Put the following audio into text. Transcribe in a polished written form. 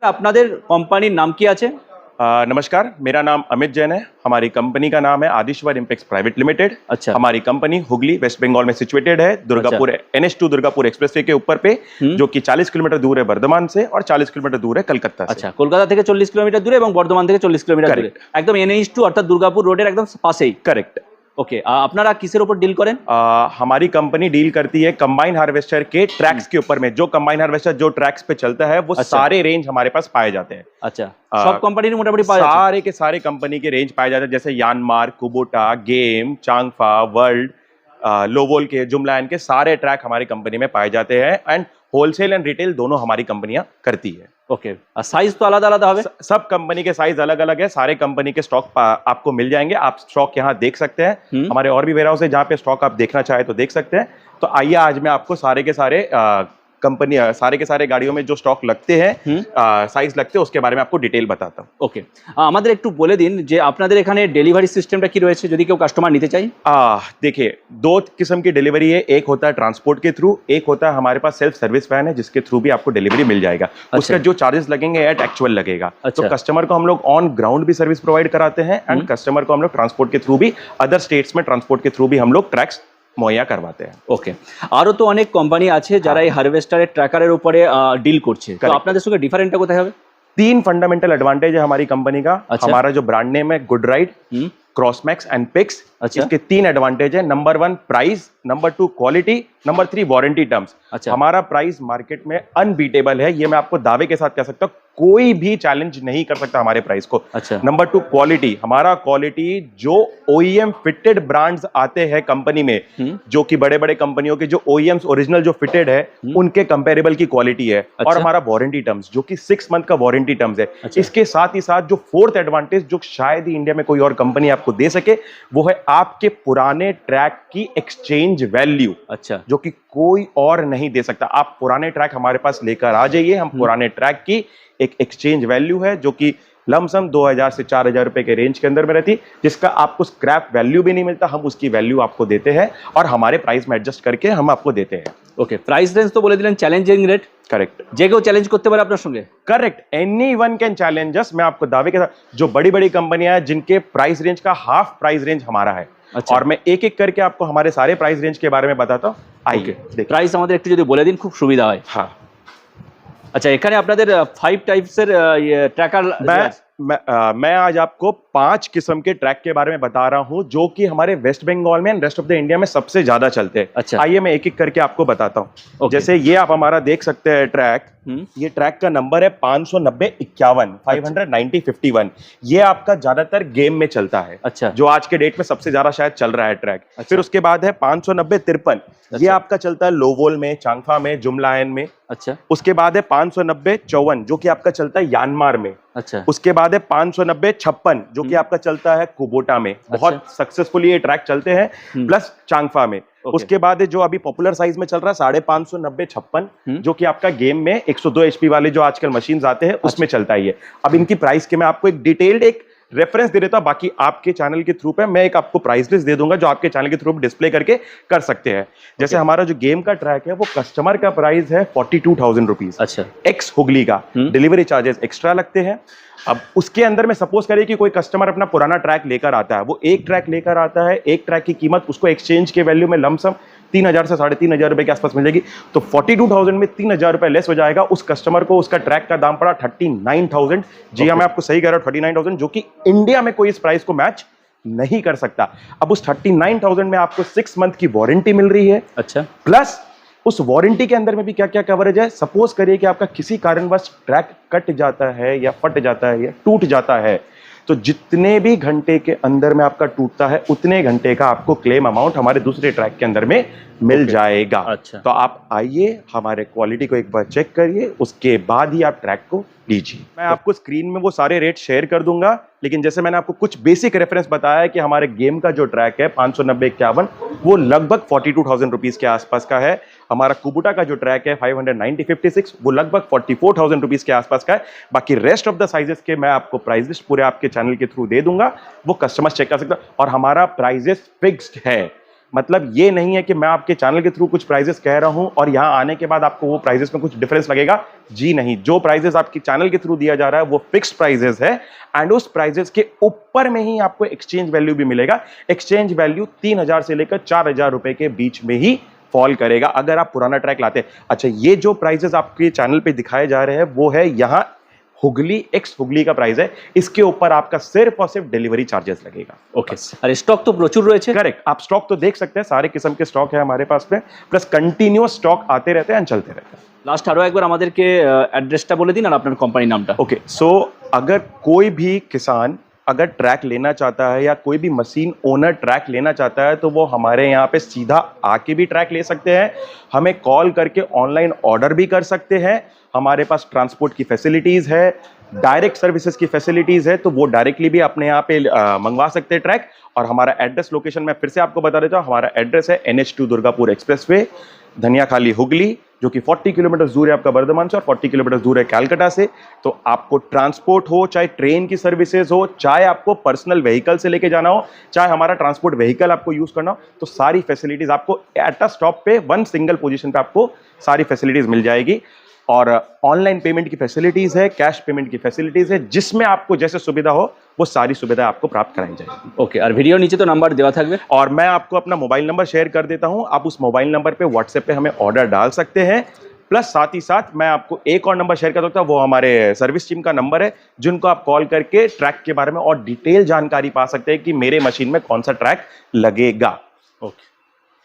আপনাদের কোম্পানির নাম কি আছে? नमस्कार, मेरा नाम अमित जैन है। हमारी कंपनी का नाम है आदिश्वर इम्पेक्स प्राइवेट लिमिटेड। अच्छा। हमारी कंपनी हुगली वेस्ट बंगाल में सिचुएटेड है, दुर्गापुर NH2 दुर्गापुर एक्सप्रेसवे के ऊपर पे, जो कि 40 किलोमीटर दूर है बर्धमान से और 40 किलोमीटर दूर है कलकत्ता से। अच्छा, কলকাতা থেকে 40 কিলোমিটার দূরে এবং বর্ধমান থেকে 40 কিলোমিটার দূরে, একদম NH2 অর্থাৎ দুর্গাপুর রোডের একদম পাশেই। करेक्ट। ওকে, আপনারা কিসের উপর ডিল করেন? हमारी कंपनी डील करती है कंबाइन हार्वेस्टर के ट्रैक्स के ऊपर में। जो कंबाइन हार्वेस्टर जो ट्रैक्स पे चलता है वो सारे रेंज हमारे पास पाए जाते हैं। আচ্ছা, সব কোম্পানির মোটামুটি পাওয়া যাচ্ছে? सारे के सारे कंपनी के रेंज पाए जाते हैं, जैसे यानमार, कुबोटा, गेम, चांगफा, वर्ल्ड, लोवोल के, जुमलायन के सारे ट्रैक हमारी कंपनी में पाए जाते हैं। एंड होलसेल एंड रिटेल दोनों हमारी कंपनियां करती है। ओके, আর সাইজ তো আলাদা আলাদা হবে? सब कंपनी के साइज अलग अलग है। सारे कंपनी के स्टॉक आपको मिल जाएंगे। आप स्टॉक यहाँ देख सकते हैं। हमारे और भी वेयरहाउस है जहाँ पे स्टॉक आप देखना चाहे तो देख सकते हैं। तो आइए आज मैं आपको सारे के सारे कंपनी सारे के सारे गाड़ियों में जो स्टॉक लगते हैं, साइज लगते हैं, उसके बारे में आपको डिटेल बताता हूँ। ওকে, আমাদের একটু বলে দিন যে আপনাদের এখানে ডেলিভারি সিস্টেমটা কি রয়েছে যদি কেউ কাস্টমার নিতে চায়? देखिए, दो किस्म की डिलीवरी है। एक होता है ट्रांसपोर्ट के थ्रू, एक होता है हमारे पास सेल्फ सर्विस वैन है जिसके थ्रू भी आपको डिलीवरी मिल जाएगा। उसका जो चार्जेस लगेंगे एट एक्चुअल लगेगा। तो कस्टमर को हम लोग ऑन ग्राउंड भी सर्विस प्रोवाइड कराते हैं एंड कस्टमर को हम लोग ट्रांसपोर्ट के थ्रू भी, अदर स्टेट्स में ट्रांसपोर्ट के थ्रू भी हम लोग ट्रैक्स मुहैया करवाते हैं। ওকে, আরো তো অনেক কোম্পানি আছে যারা এই হারভেস্টারের ট্র্যাকারের উপরে ডিল করছে, তো আপনাদের সঙ্গে ডিফারেন্টটা কোথায় হবে? 3 फंडामेंटल एडवांटेज है हमारी कंपनी का। हमारा जो ब्रांड नेम है गुड राइड, क्रॉसमैक्स एंड पिक्स। इसके 3 एडवांटेज है। Number 1 price, number 2 quality, number 3 warranty terms. हमारा प्राइस मार्केट में अनबीटेबल है, ये मैं आपको दावे के साथ कह सकता हूँ। कोई भी चैलेंज नहीं कर सकता हमारे प्राइस को। Number 2 quality. हमारा क्वालिटी जो OEM फिटेड ब्रांड्स आते हैं कंपनी में, जो कि बड़े बड़े कंपनियों के जो OEMs ओरिजिनल जो फिटेड है उनके कंपेरेबल की क्वालिटी है। और हमारा वारंटी टर्म्स जो कि 6 मंथ का वारंटी टर्म्स है। इसके साथ ही साथ जो 4th एडवांटेज जो शायद ही इंडिया में कोई और कंपनी आपको दे सके, वो है आपके पुराने ट्रैक की एक्सचेंज वैल्यू। अच्छा, जो कि कोई और नहीं दे सकता। आप पुराने ट्रैक हमारे पास लेकर आ जाइए, हम पुराने ट्रैक की एक एक्सचेंज वैल्यू है जो कि लमसम 2000 से 4000 रुपए के रेंज के अंदर में रहती, जिसका आपको स्क्रैप वैल्यू भी नहीं मिलता। हम उसकी वैल्यू आपको देते हैं और हमारे प्राइस में एडजस्ट करके हम आपको देते हैं। ওকে, প্রাইস রেঞ্জ তো বলে দিলেন, চ্যালেঞ্জিং রেট। करेक्ट। যে কেউ চ্যালেঞ্জ করতে পারে আপনার সঙ্গে? करेक्ट, एनीवन कैन चैलेंज अस। मैं आपको दावे के साथ, जो बड़ी बड़ी कंपनियां हैं जिनके प्राइस रेंज का हाफ प्राइस रेंज हमारा है। और मैं एक एक करके आपको हमारे सारे प्राइस रेंज के बारे में बताता हूँ। आइए, প্রাইস আমাদের একটু যদি বলে দিন খুব সুবিধা হয়। हाँ, আচ্ছা, এখানে আপনাদের 5 টাইপসের ট্র্যাকার। मैं आज आपको 5 किस्म के ट्रैक के बारे में बता रहा हूं जो कि हमारे वेस्ट बंगाल में and rest of the India में सबसे ज्यादा चलते हैं। अच्छा, आइए मैं एक एक करके आपको बताता हूं। जैसे ये आप हमारा देख सकते हैं ट्रैक, ये ट्रैक का नंबर है 590-51, 590-51। ये आपका ज्यादातर गेम में चलता है। अच्छा, जो आज के डेट में सबसे ज्यादा शायद चल रहा है ट्रैक। अच्छा। फिर उसके बाद है 590-53। ये आपका चलता है लोवोल में, चांगफा में, जुमलायन में। अच्छा। उसके बाद है 590-54 जो कि आपका चलता है यानमार में। अच्छा। उसके बाद है 590-56 जो कि आपका चलता है कुबोटा में। बहुत सक्सेसफुली ये ट्रैक चलते हैं, प्लस चांगफा में। उसके बाद जो अभी पॉपुलर साइज में चल रहा है 550-90-56 जो कि आपका गेम में 102 HP वाले जो आजकल मशीन्स आते हैं उसमें चलता है ये। अब इनकी प्राइस के मैं आपको एक डिटेल्ड एक रेफरेंस दे देता हूं। बाकी आपके चैनल के थ्रू पे मैं एक आपको प्राइस लिस्ट दे दूंगा जो आपके चैनल के थ्रू डिस्प्ले करके कर सकते हैं। जैसे हमारा जो गेम का ट्रैक है वो कस्टमर का प्राइस है 42,000 रुपीज। अच्छा, एक्स हुगली का। डिलीवरी चार्जेस एक्स्ट्रा लगते हैं। अब उसके अंदर में सपोज करिए कि कोई कस्टमर अपना पुराना ट्रैक लेकर आता है, वो एक ट्रैक लेकर आता है, एक ट्रैक की कीमत उसको एक्सचेंज के वैल्यू में लमसम 3000 से 3500 रुपए के आसपास मिल जाएगी। तो 42,000 में 3000 रुपए लेस हो जाएगा। उस कस्टमर को उसका ट्रैक का दाम पड़ा 39,000। जी हाँ, मैं आपको सही कह रहा हूँ, 39,000, जो कि इंडिया में कोई इस प्राइस को मैच नहीं कर सकता। अब उस 39,000 में आपको 6 मंथ की वारंटी मिल रही है। अच्छा, प्लस उस वारंटी के अंदर में भी क्या क्या कवरेज है। सपोज करिए कि आपका किसी कारणवश ट्रैक कट जाता है या फट जाता है या टूट जाता है, तो जितने भी घंटे के अंदर में आपका टूटता है उतने घंटे का आपको क्लेम अमाउंट हमारे दूसरे ट्रैक के अंदर में मिल जाएगा। अच्छा, तो आप आइए, हमारे क्वालिटी को एक बार चेक करिए, उसके बाद ही आप ट्रैक को लीजिए। मैं आपको स्क्रीन में वो सारे रेट शेयर कर दूंगा, लेकिन जैसे मैंने आपको कुछ बेसिक रेफरेंस बताया कि हमारे गेम का जो ट्रैक है 590-51 वो लगभग 42,000 रुपीज के आसपास का है। हमारा कुबुटा का जो ट्रैक है 590-56 वो लगभग 44,000 रुपीज के आसपास का है। बाकी रेस्ट ऑफ द साइजेस के मैं आपको प्राइस लिस्ट पूरे आपके चैनल के थ्रू दे दूंगा, वो कस्टमर्स चेक कर सकते हैं। और हमारा प्राइजेस फिक्स्ड है, मतलब ये नहीं है कि मैं आपके चैनल के थ्रू कुछ प्राइजेस कह रहा हूं और यहां आने के बाद आपको वो प्राइजेस में कुछ डिफरेंस लगेगा। जी नहीं, जो प्राइजेस आपके चैनल के थ्रू दिया जा रहा है वो फिक्स्ड प्राइजेस है एंड उस प्राइजेस के ऊपर में ही आपको एक्सचेंज वैल्यू भी मिलेगा। एक्सचेंज वैल्यू 3,000 से लेकर 4,000 रुपए के बीच में ही फॉल करेगा अगर आप पुराना ट्रैक लाते हैं। अच्छा, ये जो प्राइजेस आपके चैनल पे दिखाए जा रहे हैं वो है यहाँ हुगली एक्स हुगली का प्राइस है। इसके ऊपर आपका सिर्फ और सिर्फ डिलीवरी चार्जेस लगेगा। ओके, अरे स्टॉक तो प्रचुर रही है। करेक्ट, आप स्टॉक तो देख सकते हैं, सारे किस्म के स्टॉक है हमारे पास में, प्लस कंटिन्यूअस स्टॉक आते रहते हैं, चलते रहते हैं। लास्ट आरो एक बार আমাদেরকে অ্যাড্রেসটা বলে দিন আর আপনার কোম্পানি নামটা। ओके, सो अगर कोई भी किसान अगर ट्रैक लेना चाहता है या कोई भी मशीन ओनर ट्रैक लेना चाहता है तो वो हमारे यहाँ पे सीधा आके भी ट्रैक ले सकते हैं, हमें कॉल करके ऑनलाइन ऑर्डर भी कर सकते हैं। हमारे पास ट्रांसपोर्ट की फैसिलिटीज है, डायरेक्ट सर्विसेज की फैसिलिटीज है, तो वो डायरेक्टली भी अपने यहाँ पे मंगवा सकते हैं ट्रैक। और हमारा एड्रेस लोकेशन मैं फिर से आपको बता देता हूँ, हमारा एड्रेस है NH2 दुर्गापुर एक्सप्रेसवे, धनियाखाली हुगली, जो कि 40 किलोमीटर दूर है आपका बर्धमान से और 40 किलोमीटर दूर है कैलकाटा से। तो आपको ट्रांसपोर्ट हो, चाहे ट्रेन की सर्विसेज हो, चाहे आपको पर्सनल व्हीकल से लेके जाना हो, चाहे हमारा ट्रांसपोर्ट व्हीकल आपको यूज करना हो, तो सारी फैसिलिटीज आपको एट अ स्टॉप पे वन सिंगल पोजीशन पे आपको सारी फैसिलिटीज मिल जाएगी। और ऑनलाइन पेमेंट की फैसिलिटीज है, कैश पेमेंट की फैसिलिटीज है, जिसमें आपको जैसे सुविधा हो वो सारी सुविधा आपको प्राप्त कराई जाएगी। ओके, और वीडियो नीचे तो नंबर देवा থাকবে और मैं आपको अपना मोबाइल नंबर शेयर कर देता हूं, आप उस मोबाइल नंबर पे व्हाट्सएप पे हमें ऑर्डर डाल सकते हैं। प्लस साथ ही साथ मैं आपको एक और नंबर शेयर कर सकता हूं, वो हमारे सर्विस टीम का नंबर है, जिनको आप कॉल करके ट्रैक के बारे में और डिटेल जानकारी पा सकते हैं कि मेरे मशीन में कौन सा ट्रैक लगेगा। ओके।